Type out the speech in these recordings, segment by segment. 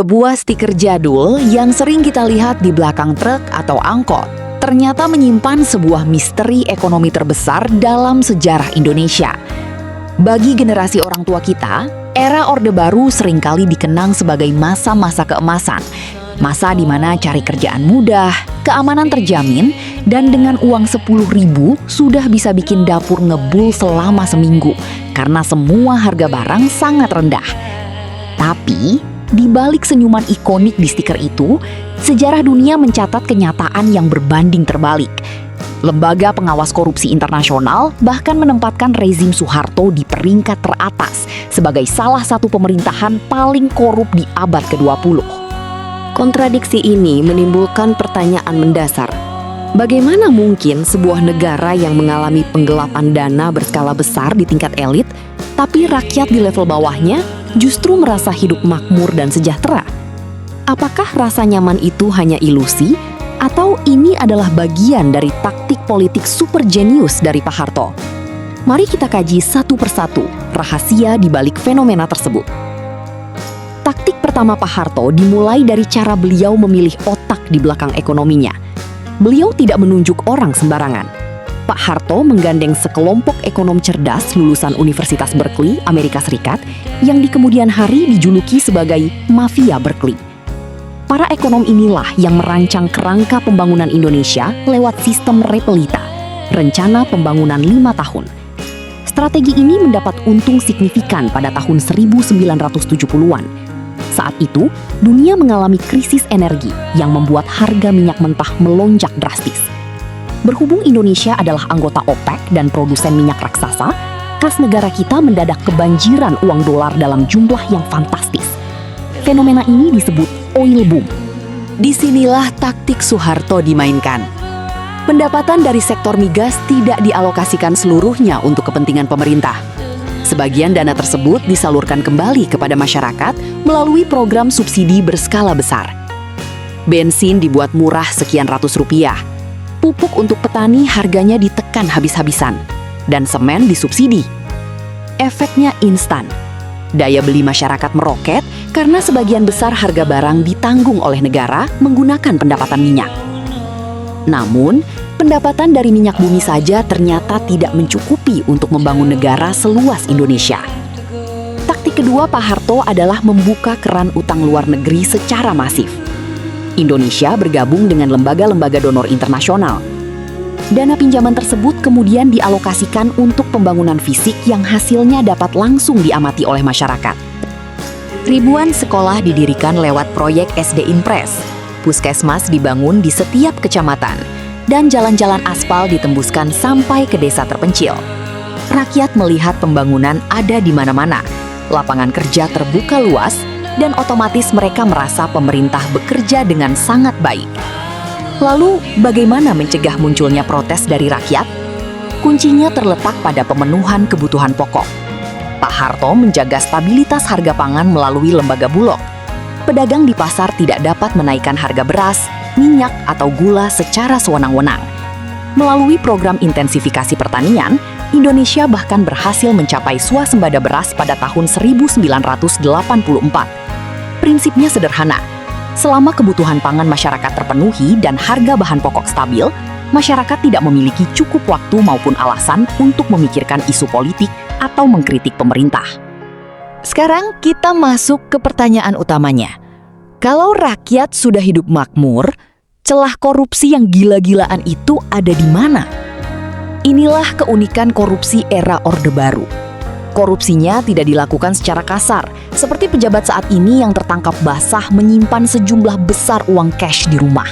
Sebuah stiker jadul yang sering kita lihat di belakang truk atau angkot ternyata menyimpan sebuah misteri ekonomi terbesar dalam sejarah Indonesia. Bagi generasi orang tua kita, era Orde Baru seringkali dikenang sebagai masa-masa keemasan. Masa di mana cari kerjaan mudah, keamanan terjamin, dan dengan uang 10.000 sudah bisa bikin dapur ngebul selama seminggu karena semua harga barang sangat rendah. Tapi, di balik senyuman ikonik di stiker itu, sejarah dunia mencatat kenyataan yang berbanding terbalik. Lembaga Pengawas Korupsi Internasional bahkan menempatkan rezim Soeharto di peringkat teratas sebagai salah satu pemerintahan paling korup di abad ke-20. Kontradiksi ini menimbulkan pertanyaan mendasar. Bagaimana mungkin sebuah negara yang mengalami penggelapan dana berskala besar di tingkat elit, tapi rakyat di level bawahnya justru merasa hidup makmur dan sejahtera? Apakah rasa nyaman itu hanya ilusi, atau ini adalah bagian dari taktik politik super jenius dari Pak Harto? Mari kita kaji satu persatu rahasia di balik fenomena tersebut. Taktik pertama Pak Harto dimulai dari cara beliau memilih otak di belakang ekonominya. Beliau tidak menunjuk orang sembarangan. Pak Harto menggandeng sekelompok ekonom cerdas lulusan Universitas Berkeley, Amerika Serikat, yang di kemudian hari dijuluki sebagai Mafia Berkeley. Para ekonom inilah yang merancang kerangka pembangunan Indonesia lewat sistem Repelita, rencana pembangunan 5 tahun. Strategi ini mendapat untung signifikan pada tahun 1970-an. Saat itu, dunia mengalami krisis energi yang membuat harga minyak mentah melonjak drastis. Berhubung Indonesia adalah anggota OPEC dan produsen minyak raksasa, kas negara kita mendadak kebanjiran uang dolar dalam jumlah yang fantastis. Fenomena ini disebut oil boom. Disinilah taktik Soeharto dimainkan. Pendapatan dari sektor migas tidak dialokasikan seluruhnya untuk kepentingan pemerintah. Sebagian dana tersebut disalurkan kembali kepada masyarakat melalui program subsidi berskala besar. Bensin dibuat murah sekian ratus rupiah. Pupuk untuk petani harganya ditekan habis-habisan. Dan semen disubsidi. Efeknya instan. Daya beli masyarakat meroket karena sebagian besar harga barang ditanggung oleh negara menggunakan pendapatan minyak. Namun, pendapatan dari minyak bumi saja ternyata tidak mencukupi untuk membangun negara seluas Indonesia. Taktik kedua Pak Harto adalah membuka keran utang luar negeri secara masif. Indonesia bergabung dengan lembaga-lembaga donor internasional. Dana pinjaman tersebut kemudian dialokasikan untuk pembangunan fisik yang hasilnya dapat langsung diamati oleh masyarakat. Ribuan sekolah didirikan lewat proyek SD Impres, puskesmas dibangun di setiap kecamatan, dan jalan-jalan aspal ditembuskan sampai ke desa terpencil. Rakyat melihat pembangunan ada di mana-mana, lapangan kerja terbuka luas, dan otomatis mereka merasa pemerintah bekerja dengan sangat baik. Lalu, bagaimana mencegah munculnya protes dari rakyat? Kuncinya terletak pada pemenuhan kebutuhan pokok. Pak Harto menjaga stabilitas harga pangan melalui lembaga Bulog. Pedagang di pasar tidak dapat menaikkan harga beras, minyak, atau gula secara sewenang-wenang. Melalui program intensifikasi pertanian, Indonesia bahkan berhasil mencapai swasembada beras pada tahun 1984. Prinsipnya sederhana. Selama kebutuhan pangan masyarakat terpenuhi dan harga bahan pokok stabil, masyarakat tidak memiliki cukup waktu maupun alasan untuk memikirkan isu politik atau mengkritik pemerintah. Sekarang kita masuk ke pertanyaan utamanya. Kalau rakyat sudah hidup makmur, celah korupsi yang gila-gilaan itu ada di mana? Inilah keunikan korupsi era Orde Baru. Korupsinya tidak dilakukan secara kasar, seperti pejabat saat ini yang tertangkap basah menyimpan sejumlah besar uang cash di rumah.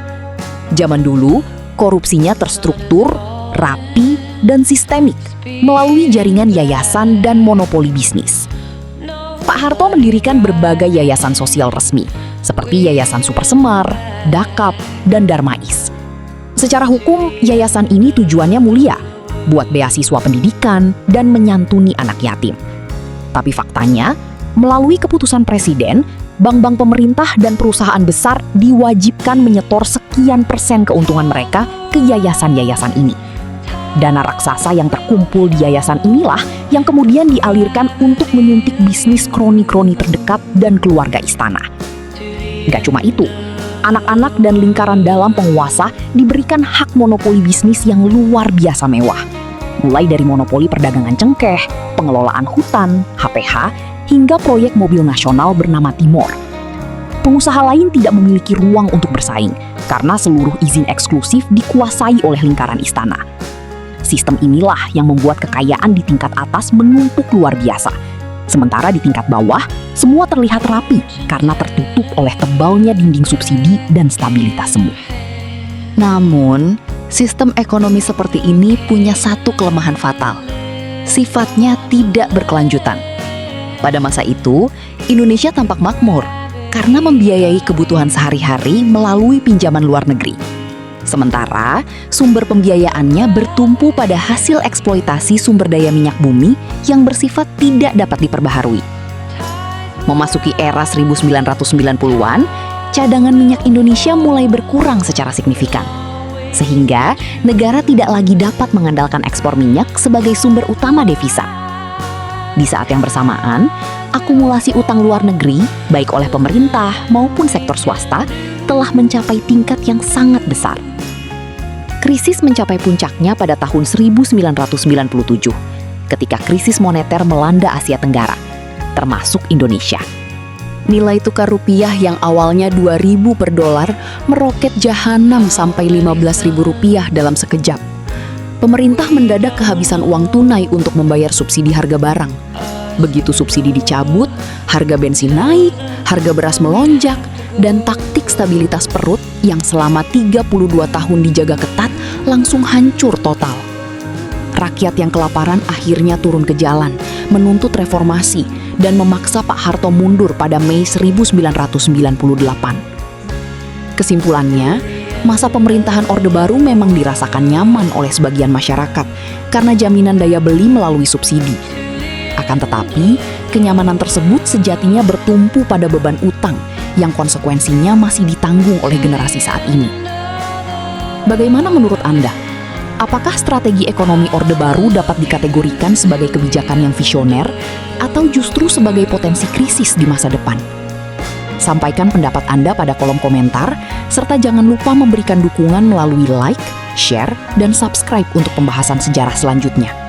Zaman dulu, korupsinya terstruktur, rapi, dan sistemik, melalui jaringan yayasan dan monopoli bisnis. Pak Harto mendirikan berbagai yayasan sosial resmi, seperti Yayasan Super Semar, Dakap, dan Darmais. Secara hukum, yayasan ini tujuannya mulia, buat beasiswa pendidikan dan menyantuni anak yatim. Tapi faktanya, melalui keputusan presiden, bank-bank pemerintah dan perusahaan besar diwajibkan menyetor sekian persen keuntungan mereka ke yayasan-yayasan ini. Dana raksasa yang terkumpul di yayasan inilah yang kemudian dialirkan untuk menyuntik bisnis kroni-kroni terdekat dan keluarga istana. Nggak cuma itu, anak-anak dan lingkaran dalam penguasa diberikan hak monopoli bisnis yang luar biasa mewah. Mulai dari monopoli perdagangan cengkeh, pengelolaan hutan, HPH, hingga proyek mobil nasional bernama Timor. Pengusaha lain tidak memiliki ruang untuk bersaing karena seluruh izin eksklusif dikuasai oleh lingkaran istana. Sistem inilah yang membuat kekayaan di tingkat atas menumpuk luar biasa. Sementara di tingkat bawah, semua terlihat rapi karena tertutup oleh tebalnya dinding subsidi dan stabilitas semu. Namun, sistem ekonomi seperti ini punya satu kelemahan fatal. Sifatnya tidak berkelanjutan. Pada masa itu, Indonesia tampak makmur karena membiayai kebutuhan sehari-hari melalui pinjaman luar negeri. Sementara, sumber pembiayaannya bertumpu pada hasil eksploitasi sumber daya minyak bumi yang bersifat tidak dapat diperbaharui. Memasuki era 1990-an, cadangan minyak Indonesia mulai berkurang secara signifikan. Sehingga negara tidak lagi dapat mengandalkan ekspor minyak sebagai sumber utama devisa. Di saat yang bersamaan, akumulasi utang luar negeri, baik oleh pemerintah maupun sektor swasta, telah mencapai tingkat yang sangat besar. Krisis mencapai puncaknya pada tahun 1997, ketika krisis moneter melanda Asia Tenggara, termasuk Indonesia. Nilai tukar rupiah yang awalnya 2.000 per dolar meroket jahanam sampai 15.000 rupiah dalam sekejap. Pemerintah mendadak kehabisan uang tunai untuk membayar subsidi harga barang. Begitu subsidi dicabut, harga bensin naik, harga beras melonjak, dan taktik stabilitas perut yang selama 32 tahun dijaga ketat langsung hancur total. Rakyat yang kelaparan akhirnya turun ke jalan, menuntut reformasi, dan memaksa Pak Harto mundur pada Mei 1998. Kesimpulannya, masa pemerintahan Orde Baru memang dirasakan nyaman oleh sebagian masyarakat karena jaminan daya beli melalui subsidi. Akan tetapi, kenyamanan tersebut sejatinya bertumpu pada beban utang yang konsekuensinya masih ditanggung oleh generasi saat ini. Bagaimana menurut Anda? Apakah strategi ekonomi Orde Baru dapat dikategorikan sebagai kebijakan yang visioner atau justru sebagai potensi krisis di masa depan? Sampaikan pendapat Anda pada kolom komentar, serta jangan lupa memberikan dukungan melalui like, share, dan subscribe untuk pembahasan sejarah selanjutnya.